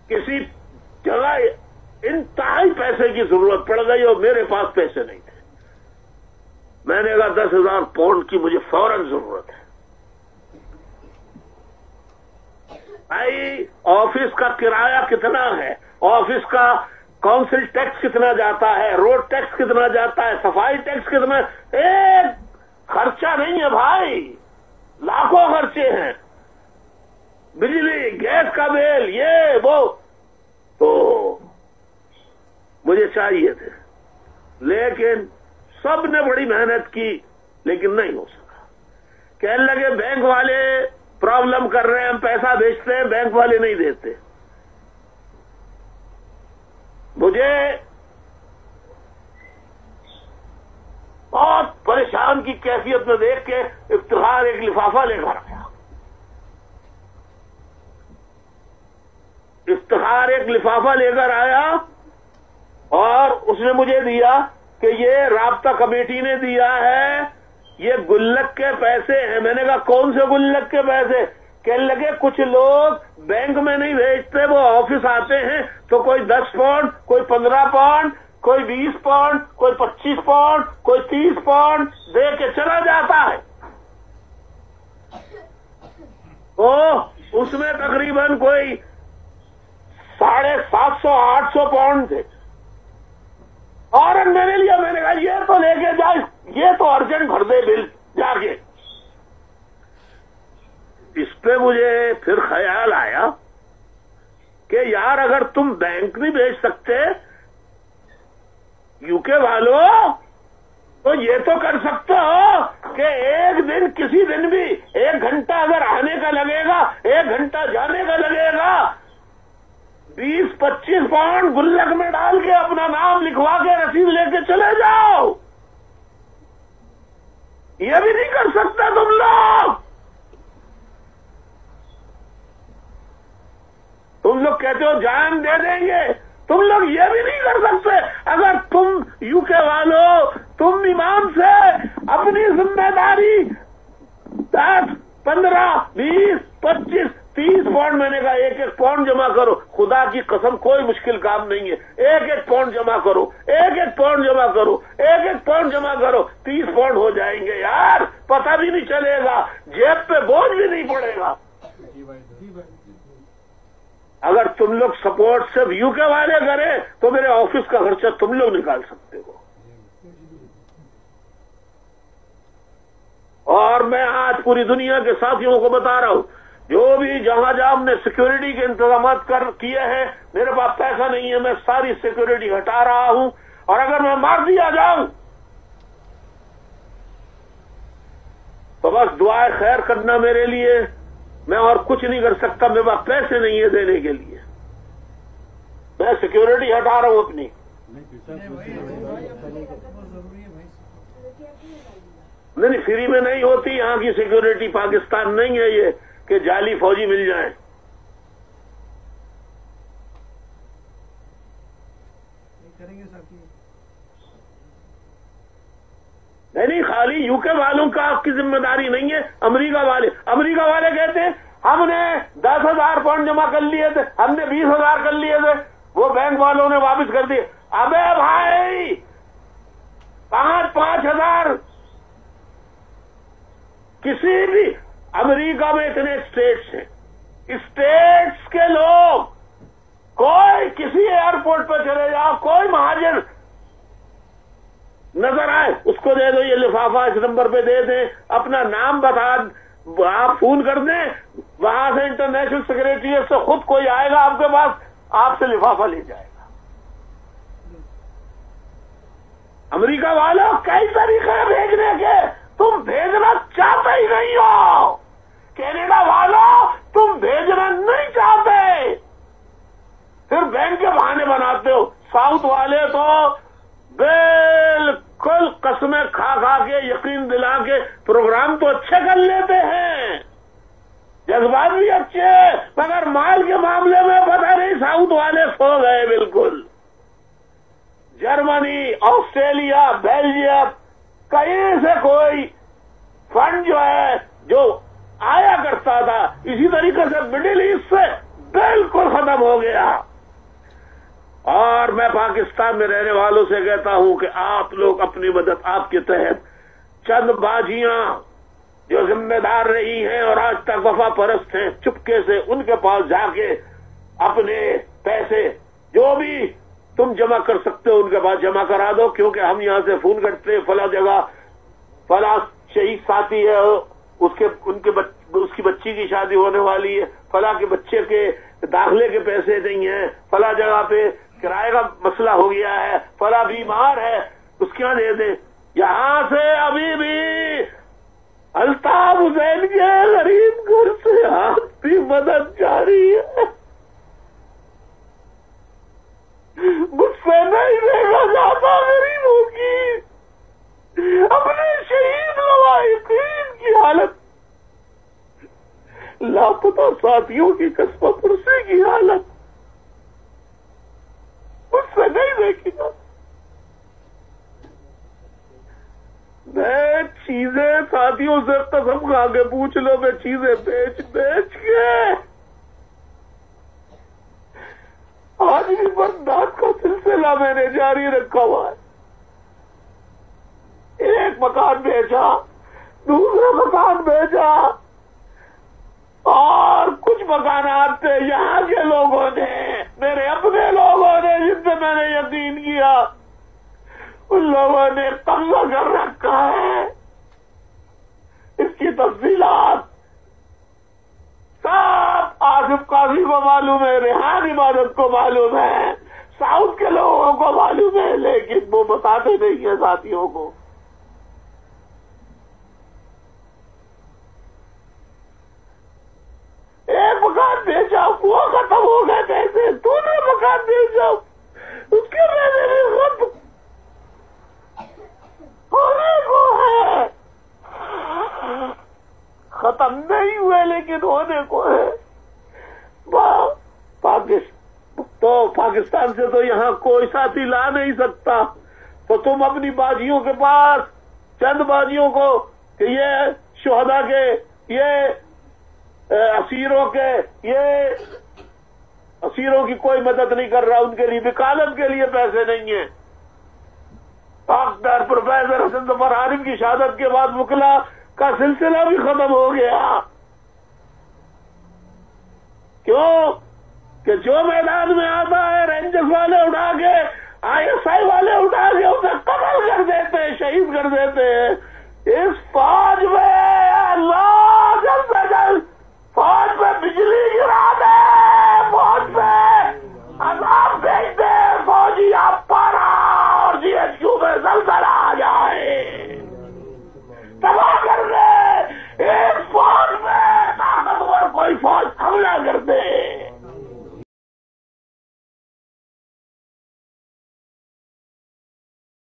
किसी जगह इंतहाई पैसे की जरूरत पड़ गई और मेरे पास पैसे नहीं थे। मैंने कहा 10,000 पाउंड की मुझे फौरन जरूरत है। भाई ऑफिस का किराया कितना है, ऑफिस का काउंसिल टैक्स कितना जाता है, रोड टैक्स कितना जाता है, सफाई टैक्स कितना, एक खर्चा नहीं है भाई, लाखों खर्चे हैं, बिजली गैस का बिल ये वो। तो मुझे चाहिए थे, लेकिन सब ने बड़ी मेहनत की लेकिन नहीं हो सका। कहने लगे बैंक वाले प्रॉब्लम कर रहे हैं, हम पैसा भेजते हैं बैंक वाले नहीं देते। मुझे बहुत परेशान की कैफियत में देख के इफ्तिखार एक लिफाफा लेकर आया। इफ्तिखार एक लिफाफा लेकर आया और उसने मुझे दिया कि ये राब्ता कमेटी ने दिया है, ये गुल्लक के पैसे हैं। मैंने कहा कौन से गुल्लक के पैसे? कहने लगे कुछ लोग बैंक में नहीं भेजते, वो ऑफिस आते हैं तो कोई 10 पाउंड, कोई 15 पाउंड, कोई 20 पाउंड, कोई 25 पाउंड, कोई 30 पाउंड दे के चला जाता है। तो उसमें तकरीबन कोई 750-800 पाउंड थे। और मैंने लिया, मैंने कहा ये तो लेके जा, ये तो अर्जेंट भर दे बिल जाके। इस पे मुझे फिर ख्याल आया कि यार अगर तुम बैंक नहीं भेज सकते यूके वालों, तो ये तो कर सकते हो कि एक दिन किसी दिन भी 1 घंटा अगर आने का लगेगा, 1 घंटा जाने का लगेगा, 20-25 पाउंड गुल्लक में डाल के अपना नाम लिखवा के रसीद लेके चले जाओ। ये भी नहीं कर सकते तुम लोग। तुम लोग कहते हो जान दे देंगे, तुम लोग ये भी नहीं कर सकते। अगर तुम यूके वालों, तुम इमाम से अपनी जिम्मेदारी 10, 15, 20, 25, 30 पाउंड, मैंने कहा 1-1 पाउंड जमा करो, खुदा की कसम कोई मुश्किल काम नहीं है। 1-1 पाउंड जमा करो, 1-1 पाउंड जमा करो, 1-1 पाउंड जमा करो, 30 पाउंड हो जाएंगे यार, पता भी नहीं चलेगा, जेब पे बोझ भी नहीं पड़ेगा। अगर तुम लोग सपोर्ट सिर्फ यूके वाले करें तो मेरे ऑफिस का खर्चा तुम लोग निकाल सकते हो। और मैं आज पूरी दुनिया के साथियों को बता रहा हूं, जो भी जहां जहां हमने सिक्योरिटी के इंतजाम किए हैं, मेरे पास पैसा नहीं है, मैं सारी सिक्योरिटी हटा रहा हूं। और अगर मैं मार दिया जाऊं तो बस दुआएं खैर करना मेरे लिए, मैं और कुछ नहीं कर सकता। मेरे पास पैसे नहीं है देने के लिए, मैं सिक्योरिटी हटा रहा हूं अपनी। नहीं, फ्री में नहीं होती यहाँ की सिक्योरिटी। पाकिस्तान नहीं है ये कि जाली फौजी मिल जाए। नहीं, खाली यूके वालों का आपकी जिम्मेदारी नहीं है। अमेरिका वाले कहते हैं हमने 10,000 पाउंड जमा कर लिए थे, हमने 20,000 कर लिए थे, वो बैंक वालों ने वापस कर दिए। अबे भाई 5,000 किसी भी, अमेरिका में इतने स्टेट्स हैं, स्टेट्स के लोग कोई किसी एयरपोर्ट पर चले जाओ, कोई महाजन नजर आए उसको दे दो ये लिफाफा, इस नंबर पे दे दें, अपना नाम बता, आप फोन कर दें, वहां से इंटरनेशनल सेक्रेटरीट से खुद कोई आएगा आपके पास, आपसे लिफाफा ले जाएगा। अमेरिका वालों कई तरीके हैं भेजने के, तुम भेजना चाहते ही नहीं हो। कनाडा वालों तुम भेजना नहीं चाहते, फिर बैंक के बहाने बनाते हो। साउथ वाले तो बिल्कुल कसमें खा खा के, यकीन दिला के प्रोग्राम तो अच्छे कर लेते हैं, जज्बात भी अच्छे, मगर माल के मामले में पता नहीं साउथ वाले सो गए बिल्कुल। जर्मनी, ऑस्ट्रेलिया, बेल्जियम, कहीं से कोई फंड जो है जो आया करता था, इसी तरीके से मिडिल ईस्ट से بالکل ختم ہو گیا. اور میں پاکستان میں رہنے والوں سے کہتا ہوں کہ آپ لوگ اپنی مدد آپ کے تحت چند باجیاں جو ذمہ دار رہی ہیں اور آج تک وفا پرست ہیں، چپکے سے ان کے پاس جا کے اپنے پیسے جو بھی تم جمع کر سکتے ہو ان کے پاس جمع کرا دو، کیونکہ ہم یہاں سے فون کرتے ہیں فلاں جگہ فلاں شہید ساتھی ہے، اس کی بچی کی شادی ہونے والی ہے، فلاں کے بچے کے داخلے کے پیسے نہیں ہیں، فلاں جگہ پہ کرائے کا مسئلہ ہو گیا ہے، فلاں بیمار ہے، اس کے دے دیں. یہاں سے ابھی بھی الطاف حسین کے غریب گھر سے آپ کی مدد جاری ہے. مجھ سے نہیں دیکھا جاتا غریبوں کی، اپنے شہید لواحقین کی حالت، لاپتہ ساتھیوں کی قسمہ پرسی کی حالت مجھ سے نہیں دیکھی جاتی. میں چیزیں ساتھیوں سے قسم کھا کے پوچھ لو، میں چیزیں بیچ کے آج بھی برداشت کا سلسلہ میں نے جاری رکھا ہوا ہے. ایک مکان بیچا، دوسرا مکان بیچا، اور کچھ مکانات تھے یہاں کے لوگوں نے، میرے اپنے لوگوں نے جن سے میں نے یقین کیا، ان لوگوں نے قبضہ کر رکھا ہے. اس کی تفصیلات سب آصف قاضی کو معلوم ہے، ریحان عبادت کو معلوم ہے، ساؤتھ کے لوگوں کو معلوم ہے، لیکن وہ بتاتے نہیں ہیں ساتھیوں کو. ایک مکان بیچا، وہ ختم ہو گئے پیسے، دوسرے مکان بیچا، اس کے پیسے بھی ختم ہونے کو ہے. ختم نہیں ہوئے لیکن ہونے کو ہے. تو پاکستان سے تو یہاں کوئی ساتھی لا نہیں سکتا، تو تم اپنی باجیوں کے پاس چند باجیوں کو کہ یہ شہداء کے، یہ اسیروں کے، یہ اسیروں کی کوئی مدد نہیں کر رہا، ان کے لیے وکالت کے لیے پیسے نہیں ہیں. ڈاکٹر پروفیسر حسن ظفر عارف کی شہادت کے بعد وکلا کا سلسلہ بھی ختم ہو گیا. کیوں کہ جو میدان میں آتا ہے رینجرز والے اٹھا کے، ISI والے اٹھا کے اسے قتل کر دیتے ہیں، شہید کر دیتے ہیں. اس فوج میں اللہ جلد سے جلد فوج میں بجلی گرا دے.